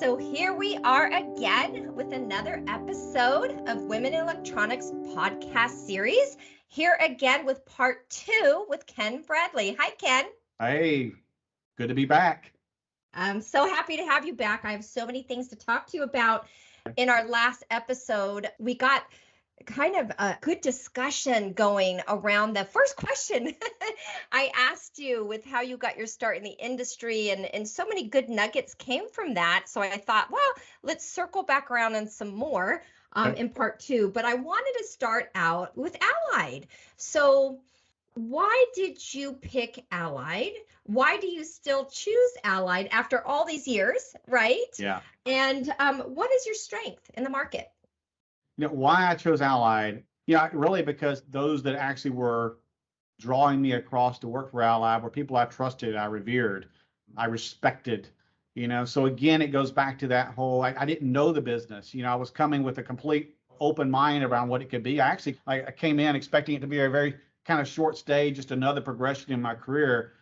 So here we are again with another episode of Women in Electronics podcast series. Here again with part 2 with Ken Bradley. Hi, Ken. Hey, good to be back. I'm so happy to have you back. I have so many things to talk to you about. In our last episode, we got kind of a good discussion going around the first question I asked you with how you got your start in the industry, and so many good nuggets came from that. So I thought, well, let's circle back around on some more in part 2. But I wanted to start out with Allied. So why did you pick Allied? Why do you still choose Allied after all these years, right? Yeah. And what is your strength in the market? Why I chose Allied, really because those that actually were drawing me across to work for Allied were people I trusted, I revered, I respected, So again, it goes back to that whole, I didn't know the business. I was coming with a complete open mind around what it could be. I came in expecting it to be a very kind of short stay, just another progression in my career.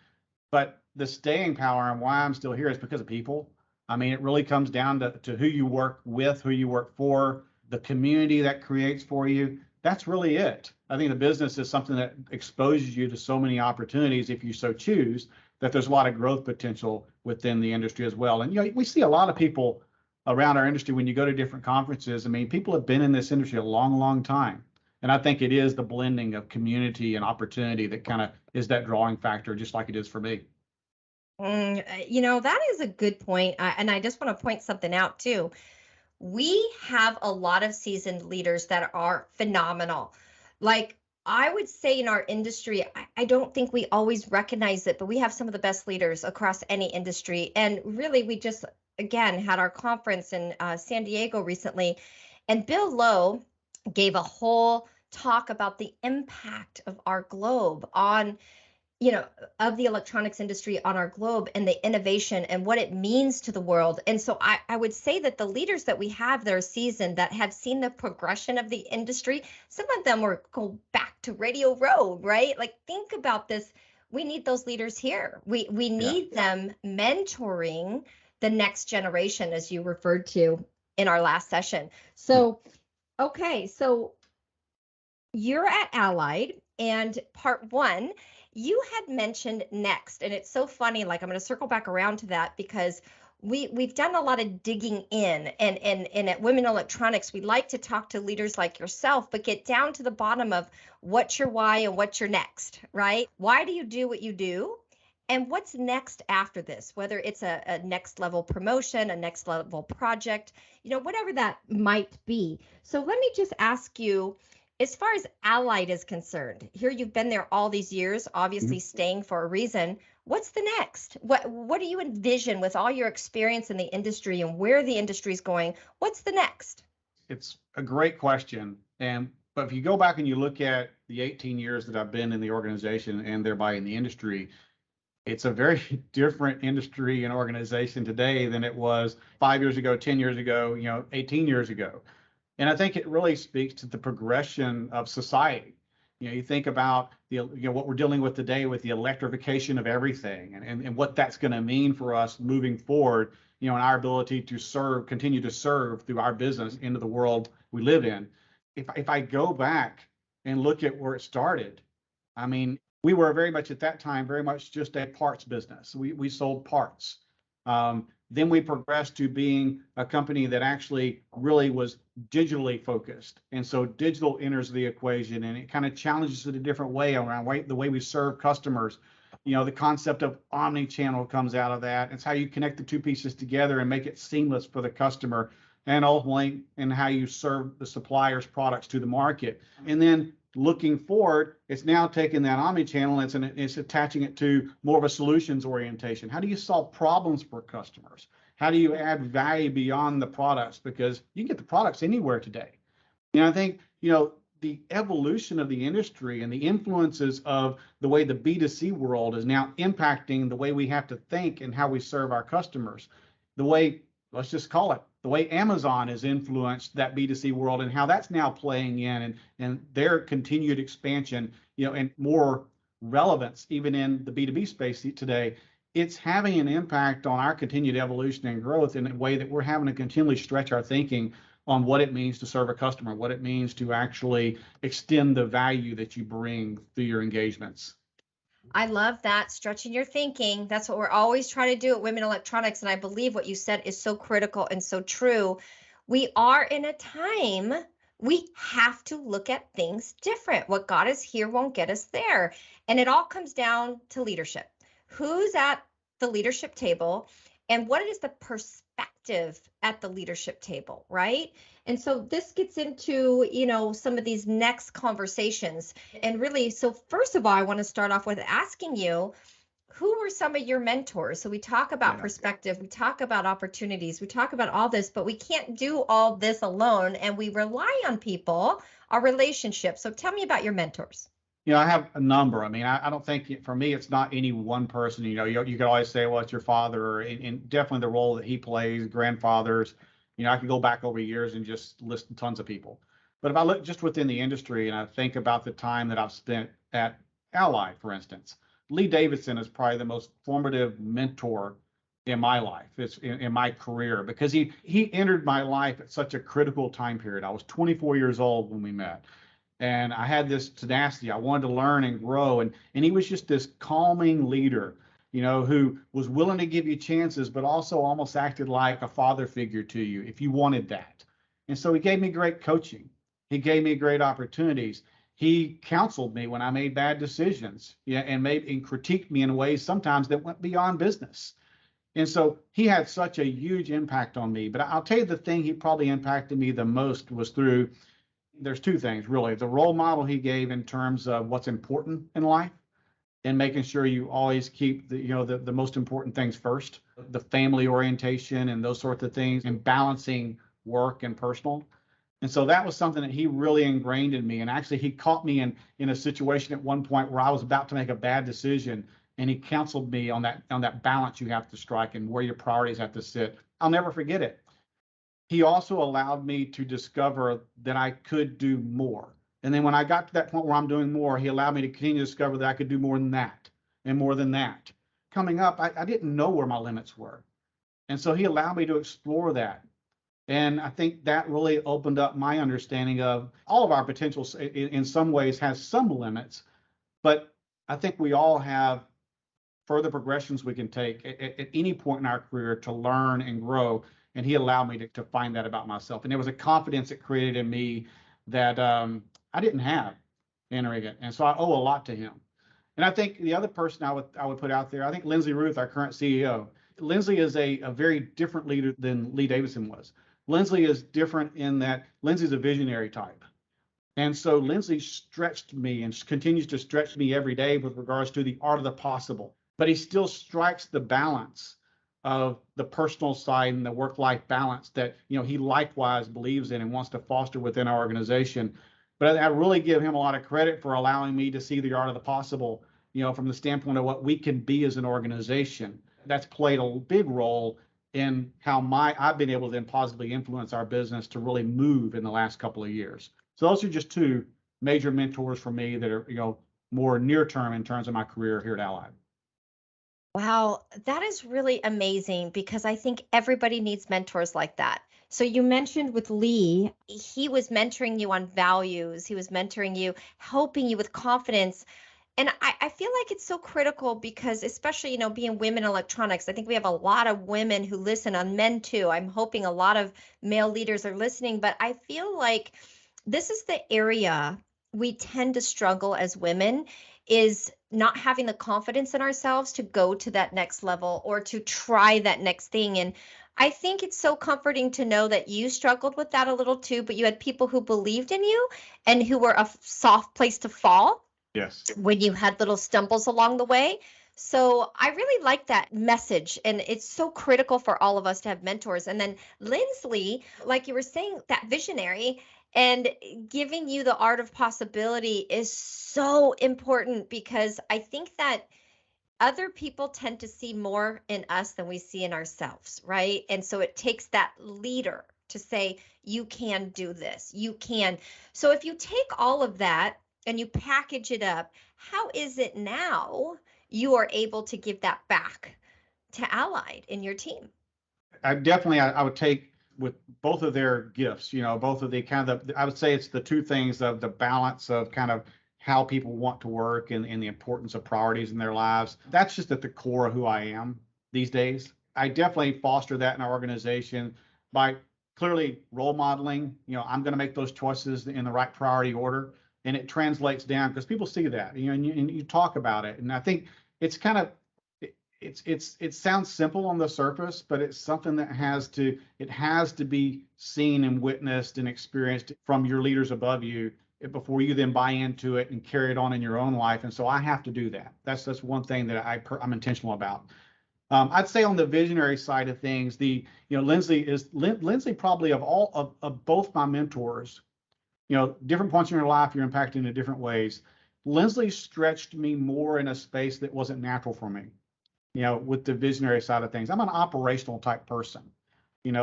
But the staying power and why I'm still here is because of people. I mean, it really comes down to who you work with, who you work for, the community that creates for you. That's really it. I think the business is something that exposes you to so many opportunities if you so choose, that there's a lot of growth potential within the industry as well. And we see a lot of people around our industry when you go to different conferences. I mean, people have been in this industry a long, long time. And I think it is the blending of community and opportunity that kind of is that drawing factor, just like it is for me. That is a good point. And I just want to point something out too. We have a lot of seasoned leaders that are phenomenal. Like I would say in our industry, I don't think we always recognize it, but we have some of the best leaders across any industry. And really, we just, again, had our conference in San Diego recently, and Bill Lowe gave a whole talk about the impact of our globe on, of the electronics industry on our globe and the innovation and what it means to the world. And so I would say that the leaders that we have that are seasoned, that have seen the progression of the industry, some of them were go back to Radio Road, right? Like, think about this. We need those leaders here. We need them mentoring the next generation, as you referred to in our last session. So, okay, so you're at Allied, and part 1, you had mentioned next, and it's so funny, like I'm going to circle back around to that because we've done a lot of digging in, and at Women in Electronics, we like to talk to leaders like yourself, but get down to the bottom of what's your why and what's your next, right? Why do you do what you do? And what's next after this, whether it's a next level promotion, a next level project, whatever that might be. So let me just ask you, as far as Allied is concerned, here you've been there all these years, obviously staying for a reason. What's the next? What do you envision with all your experience in the industry and where the industry is going? What's the next? It's a great question. But if you go back and you look at the 18 years that I've been in the organization and thereby in the industry, it's a very different industry and organization today than it was 5 years ago, 10 years ago, 18 years ago. And I think it really speaks to the progression of society. You think about what we're dealing with today with the electrification of everything and what that's going to mean for us moving forward, and our ability to continue to serve through our business into the world we live in. If I go back and look at where it started, I mean, we were very much at that time, very much just a parts business. We sold parts. Then we progressed to being a company that actually really was digitally focused. And so digital enters the equation, and it kind of challenges it a different way around the way we serve customers. The concept of omni-channel comes out of that. It's how you connect the two pieces together and make it seamless for the customer, and ultimately in how you serve the supplier's products to the market. And then looking forward, it's now taking that omni-channel and it's attaching it to more of a solutions orientation. How do you solve problems for customers? How do you add value beyond the products? Because you can get the products anywhere today. I think, the evolution of the industry and the influences of the way the B2C world is now impacting the way we have to think and how we serve our customers. The way, let's just call it, the way Amazon has influenced that B2C world and how that's now playing in and their continued expansion, and more relevance even in the B2B space today. it's having an impact on our continued evolution and growth in a way that we're having to continually stretch our thinking on what it means to serve a customer, what it means to actually extend the value that you bring through your engagements. I love that, stretching your thinking. That's what we're always trying to do at Women Electronics. And I believe what you said is so critical and so true. We are in a time we have to look at things different. What got us here won't get us there. And it all comes down to leadership. Who's at the leadership table and what is the perspective at the leadership table, right? And so this gets into, some of these next conversations. And really, so first of all, I want to start off with asking you, who were some of your mentors? So we talk about perspective, we talk about opportunities, we talk about all this, but we can't do all this alone. And we rely on people, our relationships. So tell me about your mentors. I have a number. I mean, I don't think for me, it's not any one person. You could always say, well, it's your father, or and definitely the role that he plays, grandfathers. I could go back over years and just list tons of people. But if I look just within the industry and I think about the time that I've spent at Ally, for instance, Lee Davidson is probably the most formative mentor in my life. It's in my career, because he entered my life at such a critical time period. I was 24 years old when we met. And I had this tenacity. I wanted to learn and grow. And he was just this calming leader, who was willing to give you chances, but also almost acted like a father figure to you if you wanted that. And so he gave me great coaching. He gave me great opportunities. He counseled me when I made bad decisions, and critiqued me in ways sometimes that went beyond business. And so he had such a huge impact on me. But I'll tell you, the thing he probably impacted me the most was through, there's two things really: the role model he gave in terms of what's important in life, and making sure you always keep the most important things first, the family orientation and those sorts of things, and balancing work and personal. And so that was something that he really ingrained in me. And actually, he caught me in a situation at one point where I was about to make a bad decision, and he counseled me on that balance you have to strike and where your priorities have to sit. I'll never forget it. He also allowed me to discover that I could do more. And then when I got to that point where I'm doing more, he allowed me to continue to discover that I could do more than that and more than that. Coming up, I didn't know where my limits were. And so he allowed me to explore that. And I think that really opened up my understanding of all of our potentials. In some ways has some limits, but I think we all have further progressions we can take at any point in our career to learn and grow. And he allowed me to find that about myself. And there was a confidence it created in me that I didn't have entering it. And so I owe a lot to him. And I think the other person I would put out there, I think Lindsay Ruth, our current CEO. Lindsay is a very different leader than Lee Davidson was. Lindsay is different in that Lindsay's a visionary type. And so Lindsay stretched me and continues to stretch me every day with regards to the art of the possible. But he still strikes the balance of the personal side and the work-life balance that he likewise believes in and wants to foster within our organization. But I really give him a lot of credit for allowing me to see the art of the possible, from the standpoint of what we can be as an organization. That's played a big role in how I've been able to then positively influence our business to really move in the last couple of years. So those are just two major mentors for me that are, more near term in terms of my career here at Ally. Wow, that is really amazing, because I think everybody needs mentors like that. So you mentioned with Lee, he was mentoring you on values, he was mentoring you, helping you with confidence. And I feel like it's so critical because, especially, being women electronics, I think we have a lot of women who listen, on men too. I'm hoping a lot of male leaders are listening, but I feel like this is the area we tend to struggle as women, is not having the confidence in ourselves to go to that next level or to try that next thing. And I think it's so comforting to know that you struggled with that a little too, but you had people who believed in you and who were a soft place to fall. Yes. When you had little stumbles along the way. So I really like that message. And it's so critical for all of us to have mentors. And then Lindsley, like you were saying, that visionary and giving you the art of possibility is so important, because I think that other people tend to see more in us than we see in ourselves, right? And so it takes that leader to say, you can do this, you can. So if you take all of that and you package it up, how is it now you are able to give that back to Allied in your team. I would take with both of their gifts, both of the I would say it's the two things of the balance of kind of how people want to work and the importance of priorities in their lives. That's just at the core of who I am these days. I definitely foster that in our organization by clearly role modeling. I'm going to make those choices in the right priority order, and it translates down because people see that, and you talk about it. And I think it's kind of it sounds simple on the surface, but it's something that has to be seen and witnessed and experienced from your leaders above you before you then buy into it and carry it on in your own life. And so I have to do that. That's one thing that I'm intentional about. I'd say on the visionary side of things, Lindsay probably of both my mentors, different points in your life, you're impacting in different ways. Lindsay stretched me more in a space that wasn't natural for me, with the visionary side of things. I'm an operational type person,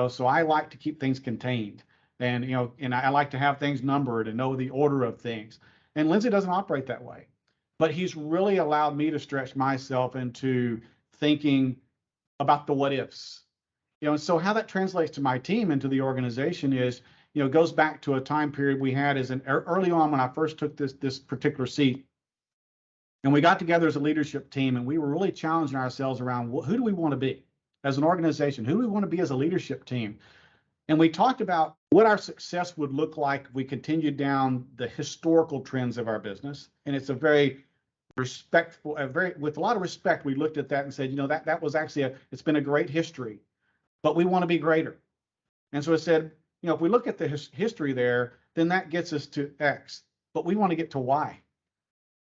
so I like to keep things contained, and I like to have things numbered and know the order of things. And Lindsay doesn't operate that way, but he's really allowed me to stretch myself into thinking about the what ifs. And so how that translates to my team and to the organization is, goes back to a time period we had early on when I first took this particular seat. And we got together as a leadership team, and we were really challenging ourselves around who do we want to be as an organization? Who do we want to be as a leadership team? And we talked about what our success would look like if we continued down the historical trends of our business. And it's a very respectful, with a lot of respect, we looked at that and said, that was actually it's been a great history, but we want to be greater. And so it said, if we look at the history there, then that gets us to X, but we want to get to Y.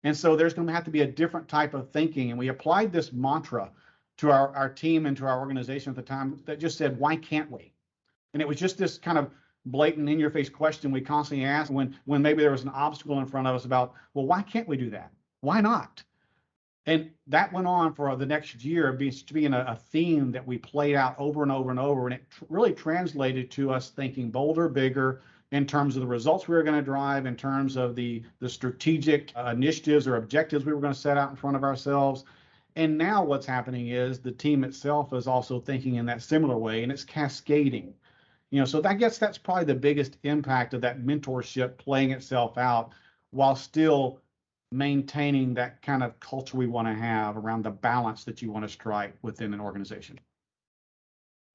And so there's going to have to be a different type of thinking. And we applied this mantra to our team and to our organization at the time that just said, why can't we? And it was just this kind of blatant in your face question we constantly asked when maybe there was an obstacle in front of us about, well, why can't we do that? Why not? And that went on for the next year, being a theme that we played out over and over and over. And it really translated to us thinking bolder, bigger, in terms of the results we were going to drive, in terms of the strategic initiatives or objectives we were going to set out in front of ourselves. And now what's happening is the team itself is also thinking in that similar way, and it's cascading. So that's probably the biggest impact of that mentorship playing itself out while still maintaining that kind of culture we want to have around the balance that you want to strike within an organization.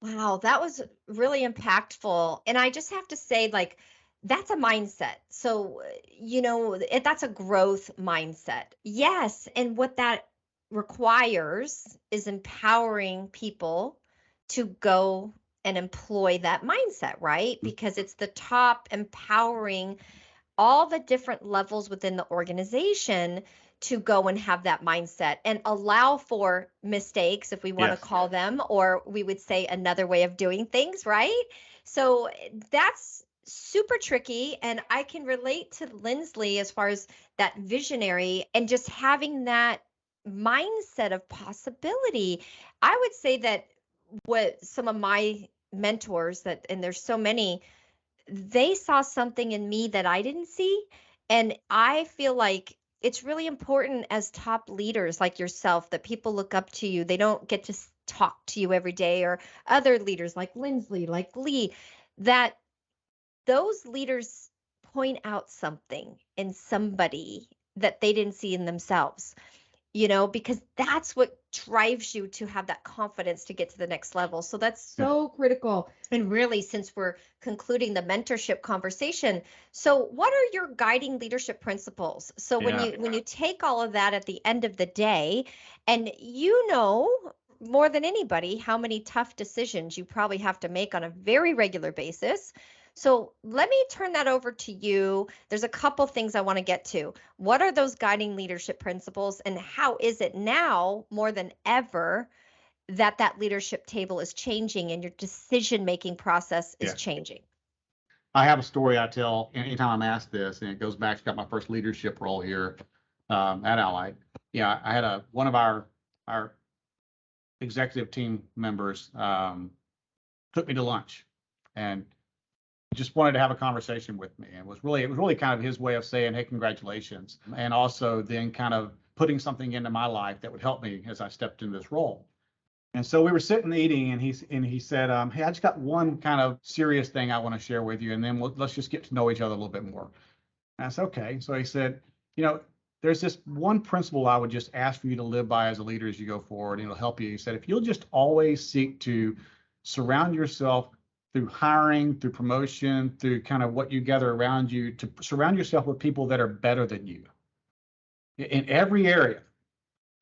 Wow, that was really impactful. And I just have to say, that's a mindset. So, that's a growth mindset. Yes. And what that requires is empowering people to go and employ that mindset, right? Because it's the top empowering all the different levels within the organization to go and have that mindset and allow for mistakes, if we want to call them, or we would say another way of doing things, right? So that's super tricky. And I can relate to Lindsley as far as that visionary and just having that mindset of possibility. I would say that what some of my mentors and there's so many, they saw something in me that I didn't see. And I feel like it's really important as top leaders like yourself that people look up to you. They don't get to talk to you every day, or other leaders like Lindsley, like Lee, that those leaders point out something in somebody that they didn't see in themselves. Because that's what drives you to have that confidence to get to the next level. So that's so critical. And really, since we're concluding the mentorship conversation, so what are your guiding leadership principles? So when you take all of that at the end of the day, and more than anybody how many tough decisions you probably have to make on a very regular basis. So let me turn that over to you. There's a couple things I want to get to. What are those guiding leadership principles, and how is it now more than ever that leadership table is changing and your decision-making process is changing? I have a story I tell anytime I'm asked this, and it goes back to my first leadership role here at Allied. I had one of our executive team members took me to lunch and just wanted to have a conversation with me, and it was really kind of his way of saying, hey, congratulations. And also then kind of putting something into my life that would help me as I stepped into this role. And so we were sitting eating, and he said, "Hey, I just got one kind of serious thing I want to share with you, and then let's just get to know each other a little bit more." And I said, "Okay." So he said, "There's this one principle I would just ask for you to live by as a leader as you go forward, and it'll help you." He said, "If you'll just always seek to surround yourself through hiring, through promotion, through kind of what you gather around you, to surround yourself with people that are better than you in every area,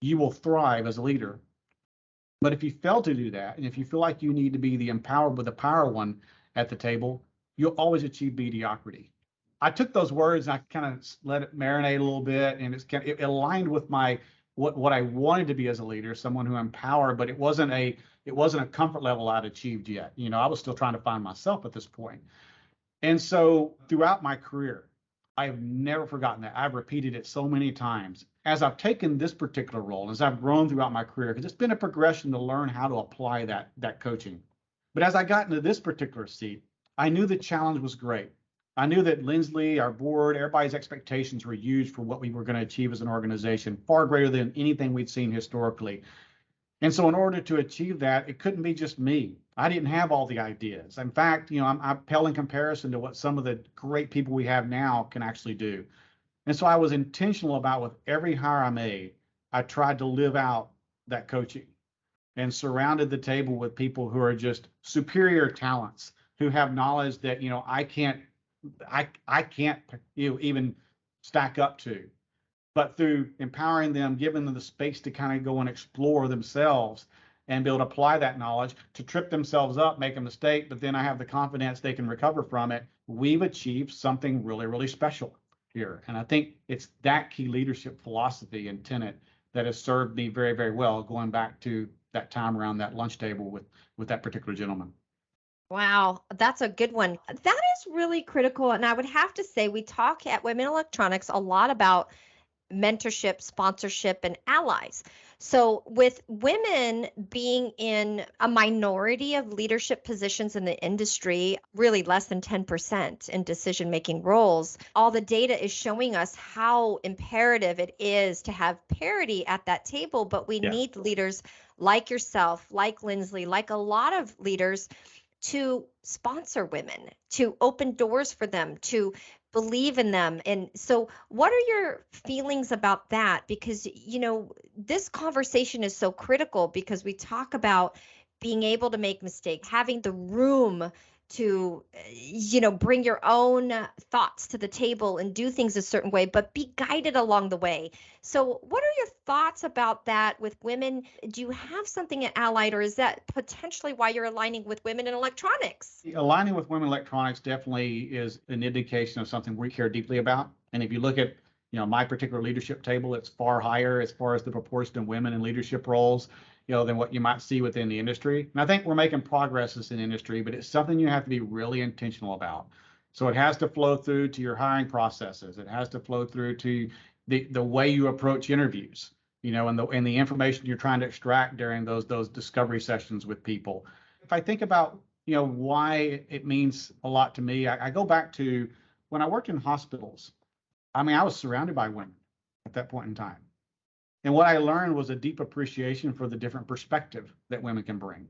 you will thrive as a leader. But if you fail to do that, and if you feel like you need to be the empowered with the power one at the table, you'll always achieve mediocrity." I took those words and I kind of let it marinate a little bit, and it aligned with what I wanted to be as a leader, someone who empowered, but it wasn't a comfort level I'd achieved yet. I was still trying to find myself at this point. And so throughout my career, I have never forgotten that. I've repeated it so many times as I've taken this particular role, as I've grown throughout my career, because it's been a progression to learn how to apply that coaching. But as I got into this particular seat, I knew the challenge was great. I knew that Lindsley, our board, everybody's expectations were huge for what we were going to achieve as an organization, far greater than anything we'd seen historically. And so in order to achieve that, it couldn't be just me. I didn't have all the ideas. In fact, I pale in comparison to what some of the great people we have now can actually do. And so I was intentional about, with every hire I made, I tried to live out that coaching and surrounded the table with people who are just superior talents, who have knowledge that, I can't even stack up to. But through empowering them, giving them the space to kind of go and explore themselves and be able to apply that knowledge, to trip themselves up, make a mistake, but then I have the confidence they can recover from it, we've achieved something really, really special here. And I think it's that key leadership philosophy and tenet that has served me very, very well, going back to that time around that lunch table with that particular gentleman. Wow, that's a good one. That is really critical. And I would have to say, we talk at Women Electronics a lot about mentorship, sponsorship, and allies. So, with women being in a minority of leadership positions in the industry, really less than 10% in decision making roles, all the data is showing us how imperative it is to have parity at that table. But we need leaders like yourself, like Lindsley, like a lot of leaders, to sponsor women, to open doors for them, to believe in them. And so what are your feelings about that? Because, this conversation is so critical, because we talk about being able to make mistakes, having the room to, bring your own thoughts to the table and do things a certain way, but be guided along the way. So what are your thoughts about that with women? Do you have something at Allied, or is that potentially why you're aligning with women in electronics? Aligning with women in electronics definitely is an indication of something we care deeply about. And if you look at, my particular leadership table, it's far higher as far as the proportion of women in leadership roles, than what you might see within the industry. And I think we're making progress in the industry, but it's something you have to be really intentional about. So it has to flow through to your hiring processes. It has to flow through to the way you approach interviews, and the information you're trying to extract during those discovery sessions with people. If I think about, why it means a lot to me, I go back to when I worked in hospitals. I mean, I was surrounded by women at that point in time. And what I learned was a deep appreciation for the different perspective that women can bring.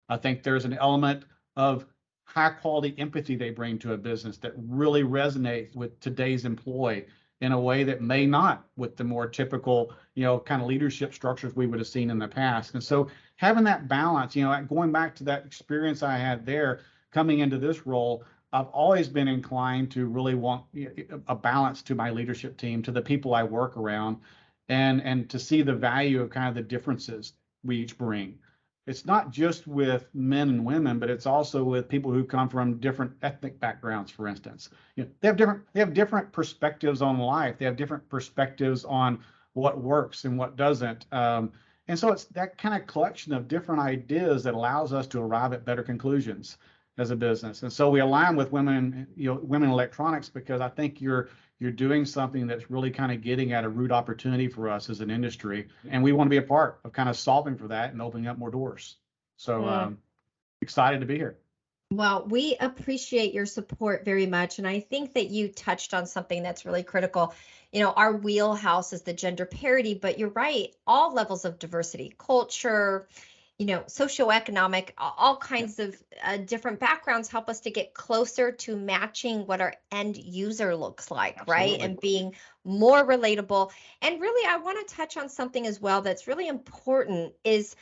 I think there's an element of high quality empathy they bring to a business that really resonates with today's employee in a way that may not with the more typical, kind of leadership structures we would have seen in the past. And so having that balance, going back to that experience I had there, coming into this role, I've always been inclined to really want a balance to my leadership team, to the people I work around, and to see the value of kind of the differences we each bring. It's not just with men and women, but it's also with people who come from different ethnic backgrounds, for instance. They have different perspectives on life. They have different perspectives on what works and what doesn't. And so it's that kind of collection of different ideas that allows us to arrive at better conclusions as a business. And so we align with women, women in electronics, because I think you're doing something that's really kind of getting at a root opportunity for us as an industry. And we want to be a part of kind of solving for that and opening up more doors. So excited to be here. Well, we appreciate your support very much. And I think that you touched on something that's really critical. Our wheelhouse is the gender parity, but you're right, all levels of diversity, culture, socioeconomic, all Yeah, kinds of different backgrounds help us to get closer to matching what our end user looks like, right? absolutely. And being more relatable. And really, I want to touch on something as well that's really important is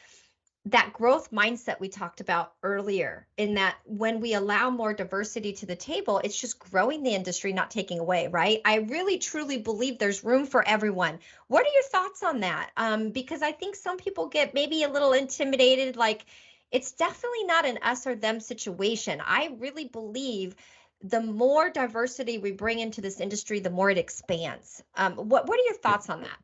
that growth mindset we talked about earlier, in that when we allow more diversity to the table, it's just growing the industry, not taking away, right? I really truly believe there's room for everyone. What are your thoughts on that? Because I think some people get maybe a little intimidated, like it's definitely not an us or them situation. I really believe the more diversity we bring into this industry, the more it expands. What are your Yeah. thoughts on that?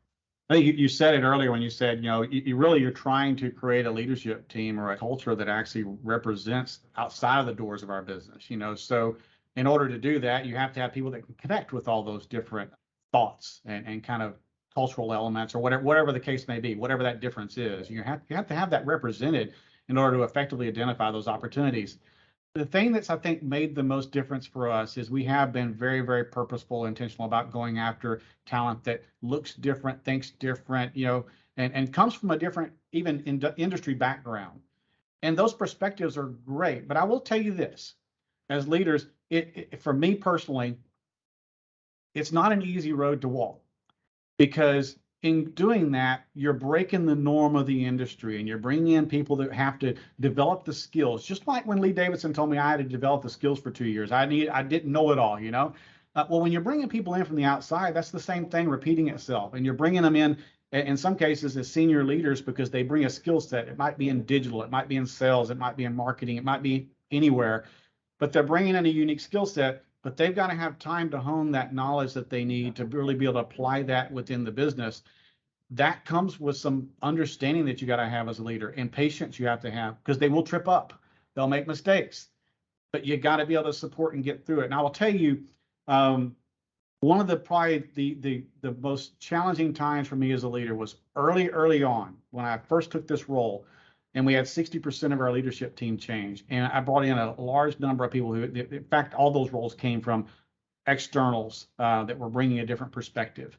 I think you said it earlier when you said, you're trying to create a leadership team or a culture that actually represents outside of the doors of our business. So in order to do that, you have to have people that can connect with all those different thoughts and kind of cultural elements or whatever the case may be, whatever that difference is. You have to have that represented in order to effectively identify those opportunities. The thing that's, I think, made the most difference for us is we have been very, very purposeful, intentional about going after talent that looks different, thinks different, and comes from a different, even industry background. And those perspectives are great. But I will tell you this, as leaders, for me personally, it's not an easy road to walk, because in doing that, you're breaking the norm of the industry and you're bringing in people that have to develop the skills. Just like when Lee Davidson told me I had to develop the skills for 2 years, I didn't know it all. Well, when you're bringing people in from the outside, that's the same thing repeating itself, and you're bringing them in some cases as senior leaders because they bring a skill set. It might be in digital, it might be in sales, it might be in marketing, it might be anywhere, but they're bringing in a unique skill set, but they've got to have time to hone that knowledge that they need to really be able to apply that within the business. That comes with some understanding that you got to have as a leader, and patience you have to have, because they will trip up, they'll make mistakes, but you got to be able to support and get through it. And I will tell you, one of the probably the most challenging times for me as a leader was early on when I first took this role, and we had 60% of our leadership team change, and I brought in a large number of people who, in fact, all those roles came from externals that were bringing a different perspective.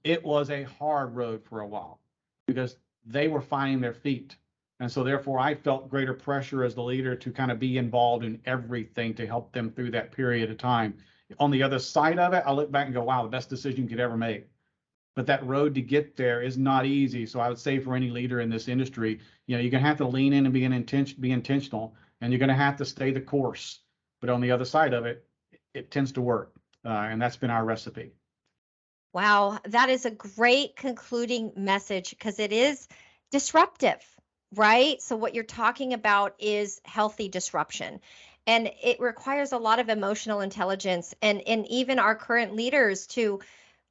It was a hard road for a while because they were finding their feet. And so therefore I felt greater pressure as the leader to kind of be involved in everything to help them through that period of time. On the other side of it, I look back and go, wow, the best decision you could ever make. But that road to get there is not easy. So I would say for any leader in this industry, you're going to have to lean in and be intentional, and you're going to have to stay the course. But on the other side of it, it tends to work. And that's been our recipe. Wow, that is a great concluding message because it is disruptive, right? So, what you're talking about is healthy disruption. And it requires a lot of emotional intelligence and even our current leaders to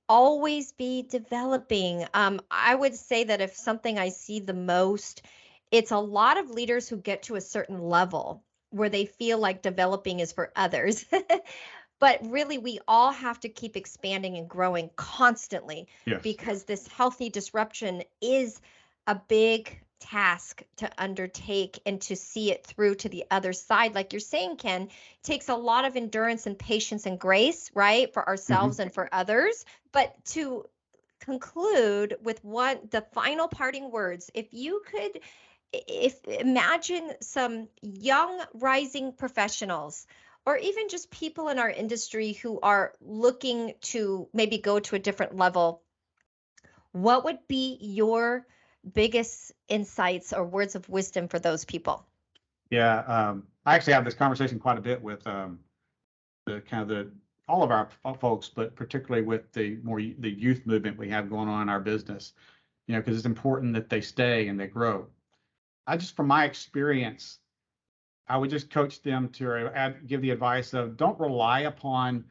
always be developing. I would say that if something I see the most, it's a lot of leaders who get to a certain level where they feel like developing is for others. But really, we all have to keep expanding and growing constantly Yes. because this healthy disruption is a big task to undertake and to see it through to the other side. Like you're saying, Ken, it takes a lot of endurance and patience and grace, right, for Mm-hmm. ourselves and for others. But to conclude with the final parting words, if imagine some young rising professionals or even just people in our industry who are looking to maybe go to a different level, what would be your biggest insights or words of wisdom for those people? Yeah, I actually have this conversation quite a bit with the kind of the all of our folks, but particularly with the youth movement we have going on in our business. Because it's important that they stay and they grow. I just, from my experience, I would just coach them to give the advice of don't rely upon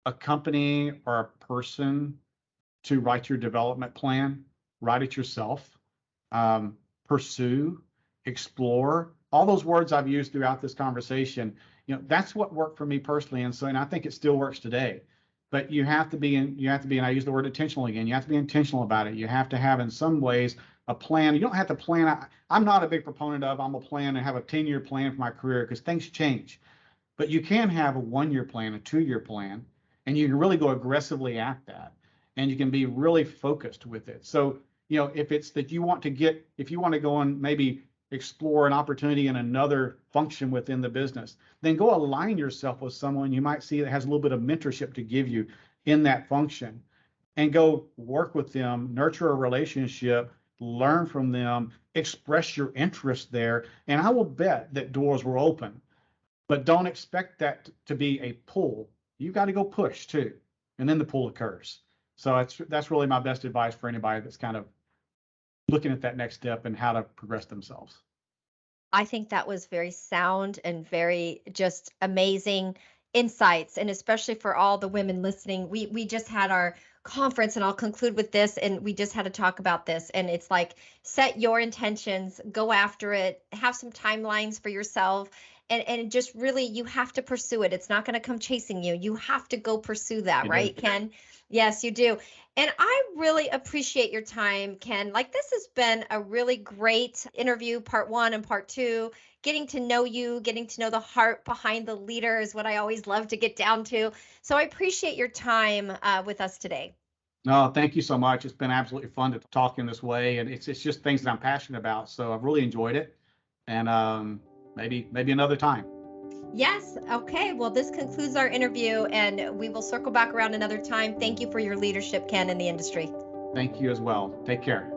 a company or a person to write your development plan. Write it yourself. Pursue, explore, all those words I've used throughout this conversation. That's what worked for me personally, and I think it still works today. But you have to be, and I use the word intentional again. You have to be intentional about it. You have to have, in some ways, a plan. You don't have to plan. I'm not a big proponent of I'm a plan and have a 10-year plan for my career because things change. But you can have a 1-year plan, a 2-year plan, and you can really go aggressively at that. And you can be really focused with it. So, if it's that if you want to go and maybe explore an opportunity in another function within the business, then go align yourself with someone you might see that has a little bit of mentorship to give you in that function, and go work with them, nurture a relationship, learn from them, express your interest there. And I will bet that doors will open. But don't expect that to be a pull. You got to go push too, and then the pull occurs. So that's really my best advice for anybody that's kind of looking at that next step and how to progress themselves. I think that was very sound and very just amazing insights, and especially for all the women listening. We just had our conference, and I'll conclude with this, and we just had to talk about this, and it's like, set your intentions, go after it, have some timelines for yourself, and just really, you have to pursue it. It's not going to come chasing you. You have to go pursue that, You do. right, Ken? Yes, you do. And I really appreciate your time, Ken. Like, this has been a really great interview, part one and part two. Getting to know you, getting to know the heart behind the leader is what I always love to get down to. So I appreciate your time with us today. No, thank you so much. It's been absolutely fun to talk in this way, and it's just things that I'm passionate about. So I've really enjoyed it, and maybe another time. Yes. Okay. Well, this concludes our interview, and we will circle back around another time. Thank you for your leadership, Ken, in the industry. Thank you as well. Take care.